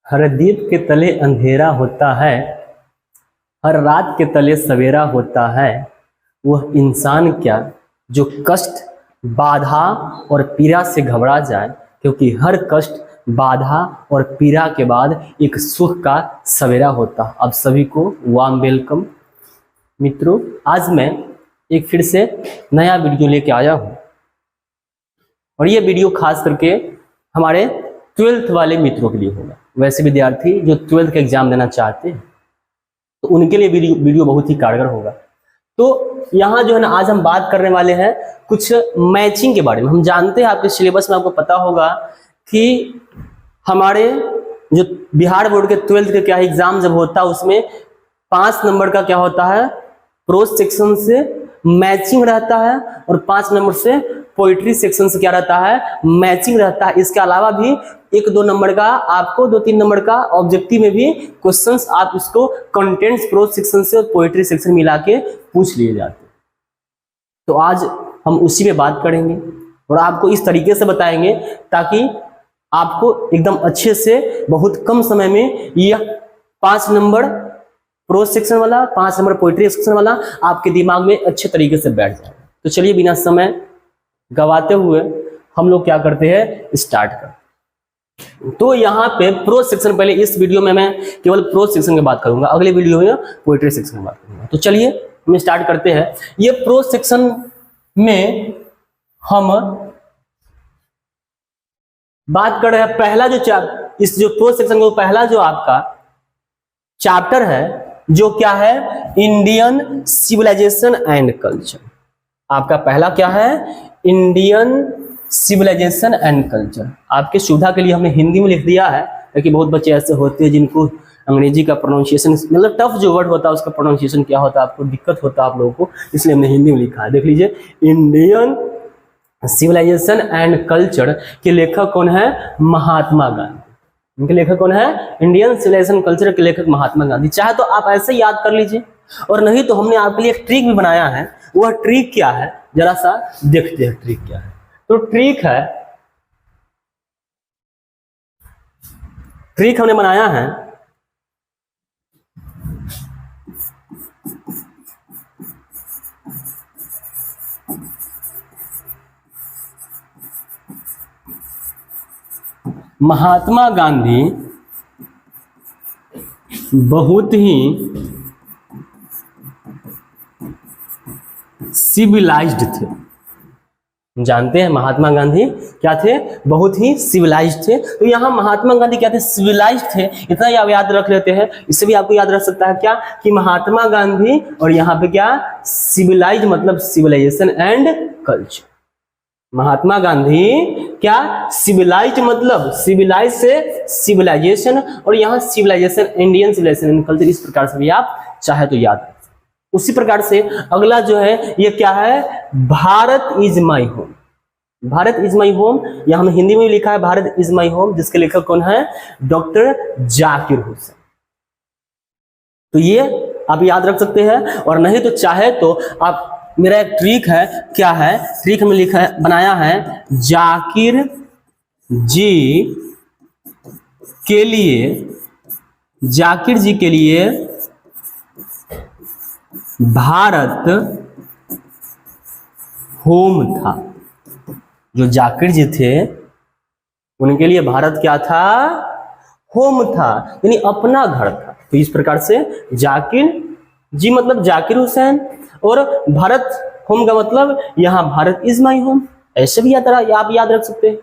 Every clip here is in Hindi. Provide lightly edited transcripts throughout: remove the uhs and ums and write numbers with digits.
हर दीप के तले अंधेरा होता है, हर रात के तले सवेरा होता है। वह इंसान क्या जो कष्ट, बाधा और पीड़ा से घबरा जाए, क्योंकि हर कष्ट, बाधा और पीड़ा के बाद एक सुख का सवेरा होता। आप सभी को वार्म वेलकम। मित्रों, आज मैं एक फिर से नया वीडियो लेके आया हूँ और ये वीडियो खास करके हमारे 12th वाले मित्रों के लिए होगा। वैसे विद्यार्थी जो 12th का एग्जाम देना चाहते हैं तो उनके लिए वीडियो बहुत ही कारगर होगा। तो यहाँ जो है ना, आज हम बात करने वाले हैं कुछ मैचिंग के बारे में। हम जानते हैं, आपके सिलेबस में आपको पता होगा कि हमारे जो बिहार बोर्ड के 12th के क्या एग्जाम जब होता है उसमें 5 नंबर का क्या होता है, प्रोज सेक्शन से मैचिंग रहता है और 5 नंबर से पोइट्री सेक्शन से क्या रहता है, मैचिंग रहता है। इसके अलावा भी 1-2 नंबर का आपको 2-3 नंबर का ऑब्जेक्टिव में भी क्वेश्चंस आप इसको कंटेंट्स प्रोज सेक्शन से और पोइट्री सेक्शन मिला के पूछ लिए जाते हैं। तो आज हम उसी में बात करेंगे और आपको इस तरीके से बताएंगे ताकि आपको एकदम अच्छे से बहुत कम समय में यह 5 नंबर प्रोज सेक्शन वाला, 5 नंबर पोइट्री सेक्शन वाला आपके दिमाग में अच्छे तरीके से बैठ जाए। तो चलिए बिना समय गवाते हुए हम लोग क्या करते हैं, स्टार्ट करते। तो यहाँ पे प्रोज सेक्शन, पहले इस वीडियो में मैं केवल प्रोज सेक्शन की बात करूंगा, अगले वीडियो में पोइट्री सेक्शन की बात करूंगा। तो चलिए हम स्टार्ट करते हैं। ये प्रोज सेक्शन में हम बात कर रहे हैं पहला जो इस जो प्रोज सेक्शन का पहला जो आपका चैप्टर है जो क्या है, इंडियन सिविलाइजेशन एंड कल्चर। आपका पहला क्या है, इंडियन सिविलाइजेशन एंड कल्चर। आपके सुविधा के लिए हमने हिंदी में लिख दिया है, क्योंकि बहुत बच्चे ऐसे होते हैं जिनको अंग्रेजी का प्रोनाउंसिएशन, मतलब टफ जो वर्ड होता है उसका प्रोनाउंसिएशन क्या होता है, आपको दिक्कत होता है आप लोगों को, इसलिए हमने हिंदी में लिखा है। देख लीजिए, इंडियन सिविलाइजेशन एंड कल्चर के लेखक कौन है, महात्मा गांधी। इनके लेखक कौन है, इंडियन सिविलाइजेशन कल्चर के लेखक महात्मा गांधी। चाहे तो आप ऐसे याद कर लीजिए और नहीं तो हमने आपके लिए एक ट्रिक भी बनाया है। वह ट्रिक क्या है, जरा सा देखते हैं ट्रिक क्या है। तो ट्रिक हमने बनाया है, महात्मा गांधी बहुत ही सिविलाइज्ड थे। जानते हैं महात्मा गांधी क्या थे, बहुत ही सिविलाइज्ड थे। तो यहाँ महात्मा गांधी क्या थे, सिविलाइज्ड थे। इतना ही आप याद रख लेते हैं। इससे भी आपको याद रख सकता है क्या कि महात्मा गांधी और यहाँ पे क्या, सिविलाइज्ड मतलब civilisation and culture. Mahatma Gandhi क्या, सिविलाइज्ड मतलब सिविलाइज से सिविलाइजेशन, और यहाँ civilisation, Indian civilisation and culture. इस प्रकार से भी आप चाहे तो याद रख। उसी प्रकार से अगला जो है ये क्या है, Bharat is my home. Bharat is my home, यह हमने हिंदी में लिखा है भारत इज माई होम, जिसके लेखक कौन है, डॉक्टर जाकिर हुसैन। तो ये आप याद रख सकते हैं। और नहीं तो चाहे तो आप, मेरा एक ट्रिक है, क्या है ट्रिक हमने लिखा है, बनाया है, जाकिर जी के लिए भारत होम था। जो जाकिर जी थे उनके लिए भारत क्या था, होम था, यानी अपना घर था। तो इस प्रकार से जाकिर जी मतलब जाकिर हुसैन, और भारत होम का मतलब यहाँ भारत इज माई होम। ऐसे भी आप याद रख सकते हैं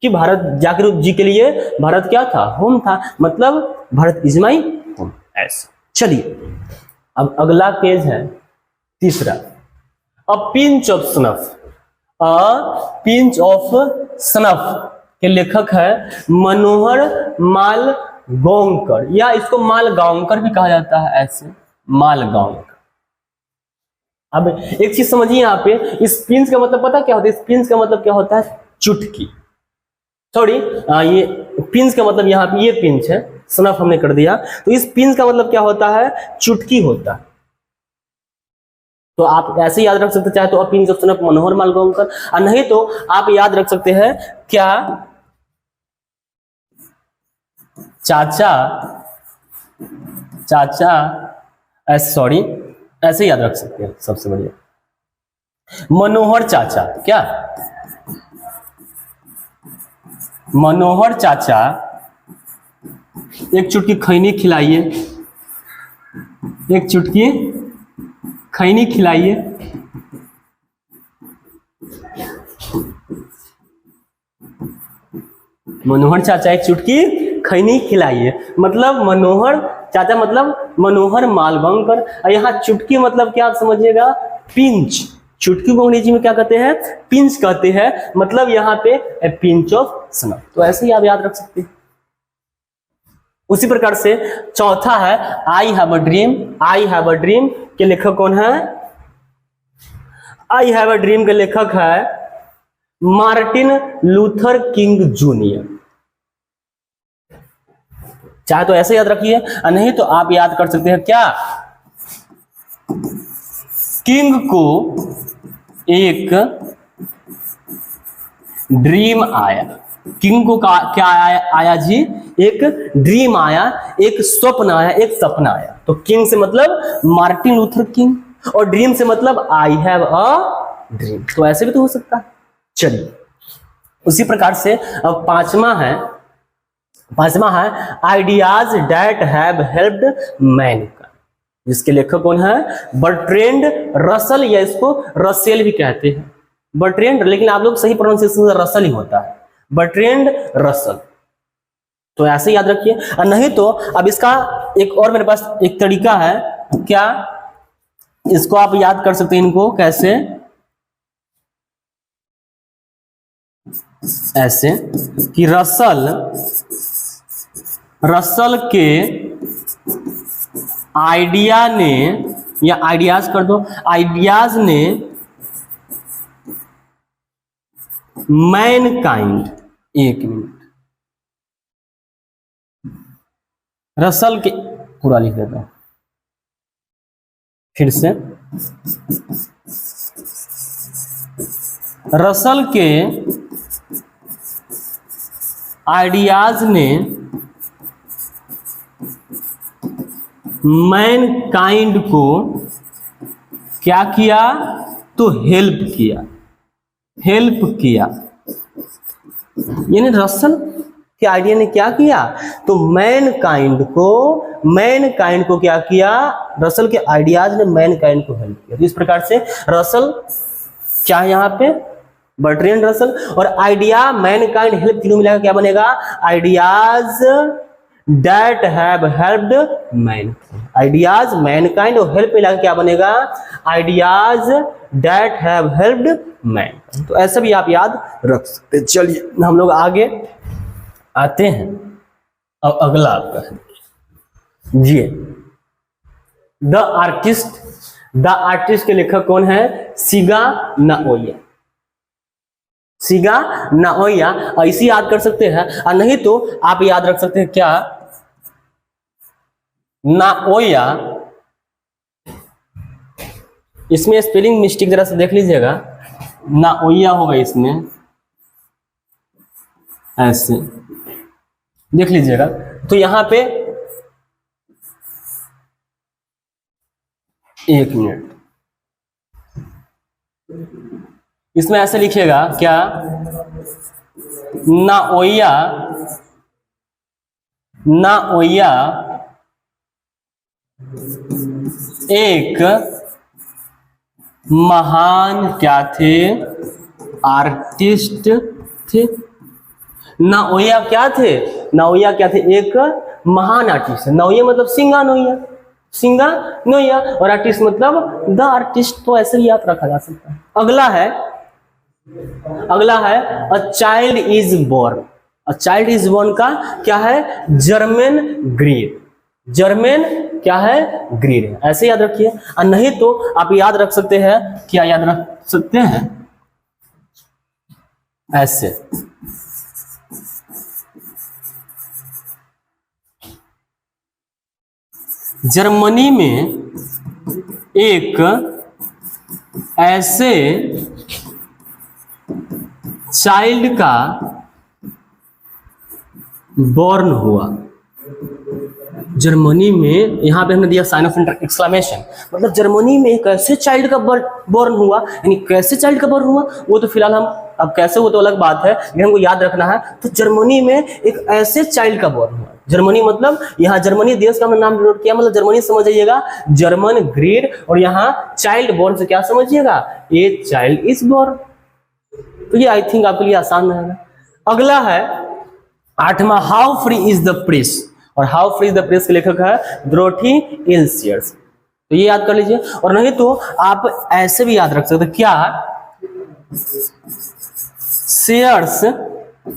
कि भारत, जाकिर जी के लिए भारत क्या था, होम था, मतलब भारत इज माई होम। ऐसा। चलिए अब अगला पेज है तीसरा, a pinch of snuff. A pinch of snuff के लेखक है मनोहर मालगांवकर, या इसको मालगांवकर भी कहा जाता है, ऐसे मालगांवकर। अब एक चीज समझिए यहाँ पे, इस पिंच का मतलब पता क्या होता है, इस पिंच का मतलब क्या होता है, चुटकी। सॉरी, ये पिंच का मतलब यहाँ पे ये पिंच है, स्नफ हमने कर दिया। तो इस पिंच का मतलब क्या होता है, चुटकी होता है। तो आप ऐसे याद रख सकते हैं, चाहे तो पिंच ऑफ सनफ मनोहर मालगांवकर, और नहीं तो आप याद रख सकते हैं क्या, चाचा, चाचा सॉरी ऐसे याद रख सकते हैं, सबसे बढ़िया मनोहर चाचा। क्या, मनोहर चाचा एक चुटकी खैनी खिलाइए, एक चुटकी खैनी खिलाइए। मनोहर चाचा एक चुटकी खैनी खिलाइए, मतलब मनोहर चाचा मतलब मनोहर मालवंकर, और यहाँ चुटकी मतलब क्या आप समझिएगा, पिंच। चुटकी को अंग्रेजी में क्या कहते हैं, पिंच कहते हैं, मतलब यहाँ पे ए पिंच ऑफ स्नफ। तो ऐसे ही आप याद रख सकते हैं। उसी प्रकार से चौथा है I have a dream. I have a dream के लेखक कौन है, आई हैव अ ड्रीम के लेखक है मार्टिन लूथर किंग जूनियर। चाहे तो ऐसे याद रखिए, और नहीं तो आप याद कर सकते हैं क्या, किंग को एक ड्रीम आया। किंग को क्या आया जी, एक ड्रीम आया, एक स्वप्न आया, एक सपना आया। तो किंग से मतलब मार्टिन लूथर किंग, और ड्रीम से मतलब आई हैव अ ड्रीम। तो ऐसे भी तो हो सकता है। चलिए उसी प्रकार से अब पांचवा है ideas that have helped Mankind, जिसके लेखक कौन है, बर्ट्रैंड रसल, या इसको रसेल भी कहते हैं, बर्ट्रैंड, लेकिन आप लोग सही प्रोनाउंसिएशन रसल ही होता है, बर्ट्रैंड रसल। तो ऐसे याद रखिए, और नहीं तो अब इसका एक और मेरे पास एक तरीका है, क्या इसको आप याद कर सकते हैं, इनको कैसे, ऐसे कि रसल के आइडिया ने, या आइडियाज कर दो, आइडियाज ने मैनकाइंड, एक मिनट, रसल के, पूरा लिख देता हूं फिर से, रसल के आइडियाज ने मैनकाइंड को क्या किया, तो हेल्प किया, हेल्प किया। यानी रसल के आइडिया ने क्या किया, तो मैनकाइंड को क्या किया, रसल के आइडियाज ने मैनकाइंड को हेल्प किया। तो इस प्रकार से रसल क्या है यहाँ पे, बर्ट्रैंड रसल, और आइडिया मैनकाइंड हेल्प, तीनों मिलाकर क्या बनेगा, ideas that have helped Mankind. Ideas Mankind और हेल्प मिलाकर क्या बनेगा, ideas that have helped Mankind. तो ऐसा भी आप याद रख सकते हैं। चलिए हम लोग आगे आते हैं। अब अगला आपका है जी, द आर्टिस्ट के लेखक कौन है, सिगा नाओया। सिगा नाओया ऐसे याद कर सकते हैं, और नहीं तो आप याद रख सकते हैं क्या, नाओया, इसमें स्पेलिंग मिस्टेक जरा से देख लीजिएगा, नाओया होगा इसमें, ऐसे देख लीजिएगा। तो यहां पे एक मिनट, इसमें ऐसे लिखिएगा क्या, नाओया एक महान क्या थे, आर्टिस्ट थे। नाओया क्या थे, नाओया क्या थे, एक महान आर्टिस्ट। नाओया मतलब सिंगा नोया, और आर्टिस्ट मतलब द आर्टिस्ट। तो ऐसे ही याद रखा जा सकता है। अगला है a child is born. A child is born का क्या है, जर्मन ग्रीड, जर्मन क्या है, ग्रीड है। ऐसे याद रखिए, और नहीं तो आप याद रख सकते हैं, क्या याद रख सकते हैं, ऐसे जर्मनी में एक ऐसे चाइल्ड का बॉर्न हुआ। जर्मनी में, यहां पे हमने दिया साइन ऑफ एक्सक्लेमेशन, मतलब जर्मनी में एक ऐसे चाइल्ड का बॉर्न हुआ, यानी कैसे चाइल्ड का बॉर्न हुआ वो तो फिलहाल हम, अब कैसे वो तो अलग बात है, लेकिन हमको याद रखना है। तो जर्मनी में एक ऐसे चाइल्ड का बॉर्न हुआ। जर्मनी मतलब यहाँ जर्मनी देश का हमने नाम नोट किया, मतलब जर्मनी समझ जाइएगा, जर्मन ग्रीड, और यहाँ चाइल्ड बॉर्न से क्या समझिएगा, ए चाइल्ड इज बॉर्न। तो ये आई थिंक आपके लिए आसान रहेगा। अगला है 8वां, how free is the press, और how free is the press के लेखक है डोरोथी एल्सियर्स। तो ये याद कर लीजिए, और नहीं तो आप ऐसे भी याद रख सकते क्या,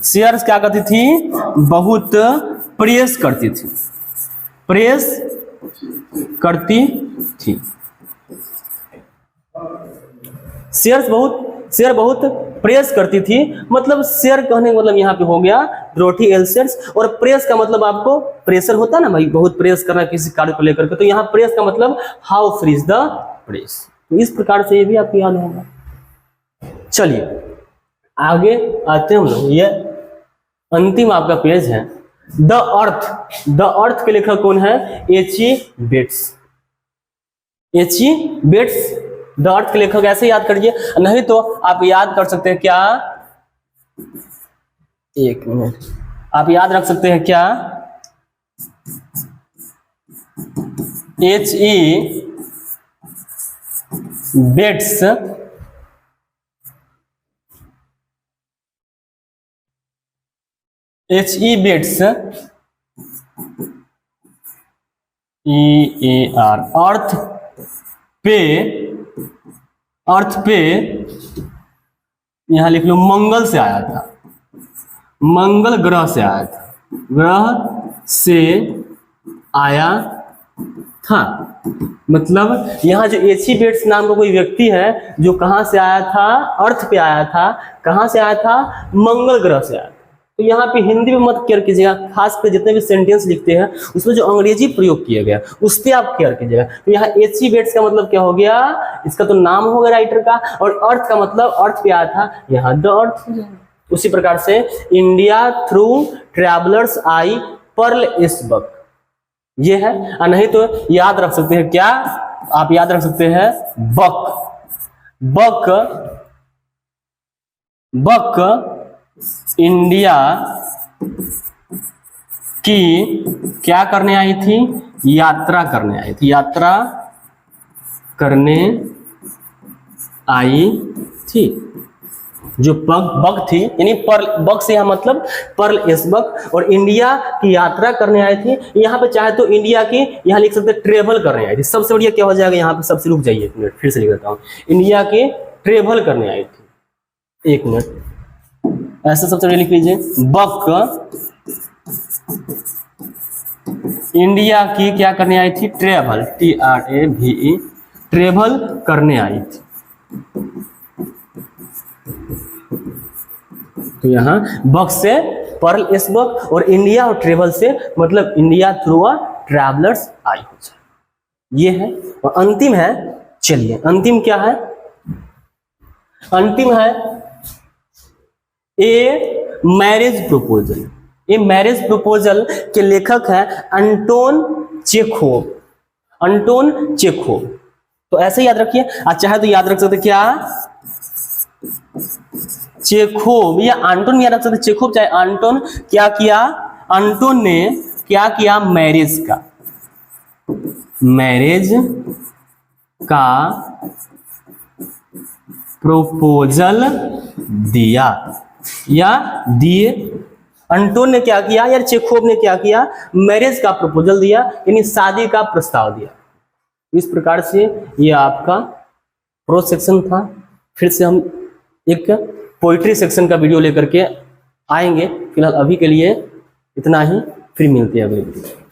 शेयर्स क्या करती थी, बहुत प्रेस करती थी, प्रेस करती थी। शेयर बहुत प्रेस करती थी, मतलब शेयर कहने का मतलब यहाँ पे हो गया डोरोथी एल्सियर्स, और प्रेस का मतलब आपको प्रेशर होता है ना भाई, बहुत प्रेस करना किसी कार्य को लेकर के, तो यहाँ प्रेस का मतलब how free is the press. तो इस प्रकार से ये भी आपको याद होगा। चलिए आगे आते हैं हम लोग, ये अंतिम आपका पेज है, द अर्थ। द अर्थ के लेखक कौन है, एच.ई. बेट्स। एच.ई. बेट्स द अर्थ के लेखक ऐसे याद करिए, नहीं तो आप याद कर सकते हैं क्या, एक मिनट, आप याद रख सकते हैं क्या, एच.ई. बेट्स एच.ई. बेट्स EAR अर्थ पे यहां लिख लो मंगल से आया था, मंगल ग्रह से आया था, ग्रह से आया था। मतलब यहाँ जो एच.ई. बेट्स नाम का कोई व्यक्ति है जो कहां से आया था, अर्थ पे आया था, कहां से आया था, मंगल ग्रह से आया था। तो यहाँ पे हिंदी में मत केयर कीजिएगा, खास कर जितने भी सेंटेंस लिखते हैं उसमें जो अंग्रेजी प्रयोग किया गया उससे आप केयर कीजिएगा। तो यहाँ एच.ई. बेट्स का मतलब क्या हो गया, इसका तो नाम हो गया राइटर का, और अर्थ का मतलब अर्थ पे आया था, यहाँ द अर्थ हो जाएगा। उसी प्रकार से इंडिया थ्रू ट्रैवलर्स आई पर्ल एसबर्ग, ये है। और नहीं तो याद रख सकते हैं क्या, आप याद रख सकते हैं बक इंडिया की क्या करने आई थी, यात्रा करने आई थी, यात्रा करने आई थी। जो बग थी, यानी पर्ल, बग से यहाँ मतलब पर्ल एसबर्ग, और इंडिया की यात्रा करने आई थी। यहाँ पे चाहे तो इंडिया की यहाँ लिख सकते ट्रेवल करने आई थी। सबसे बढ़िया क्या हो जाएगा, यहाँ पे सबसे रुक जाइए एक मिनट, फिर से लिख देता हूँ, इंडिया के ट्रेवल करने आई थी, एक मिनट, ऐसा सबसे बढ़िया लिख लीजिए, बक इंडिया की क्या करने आई थी, ट्रेवल, TRAVE, ट्रेवल करने आई थी। तो यहाँ बक से पर्ल एसबर्ग, और इंडिया और ट्रेवल से मतलब इंडिया थ्रू अ ट्रैवलर्स आई हो जाए, ये है। और अंतिम है, चलिए अंतिम क्या है, अंतिम है ए मैरिज प्रपोजल। ये मैरिज प्रपोजल के लेखक है अंटोन चेखोव, अंटोन चेखोव। तो ऐसे याद रखिए, आज चाहे तो याद रख सकते क्या, चेखोव, या आंटोन याद रख सकते, चेखोव चाहे आंटोन। क्या किया, आंटोन ने क्या किया, मैरिज का प्रपोजल दिया, या दिए। अंटोन ने क्या किया, या चेखोव ने क्या किया, मैरिज का प्रपोजल दिया, यानी शादी का प्रस्ताव दिया। इस प्रकार से ये आपका प्रो सेक्शन था। फिर से हम एक पोइट्री सेक्शन का वीडियो लेकर के आएंगे। फिलहाल अभी के लिए इतना ही, फिर मिलते हैं अगले वीडियो।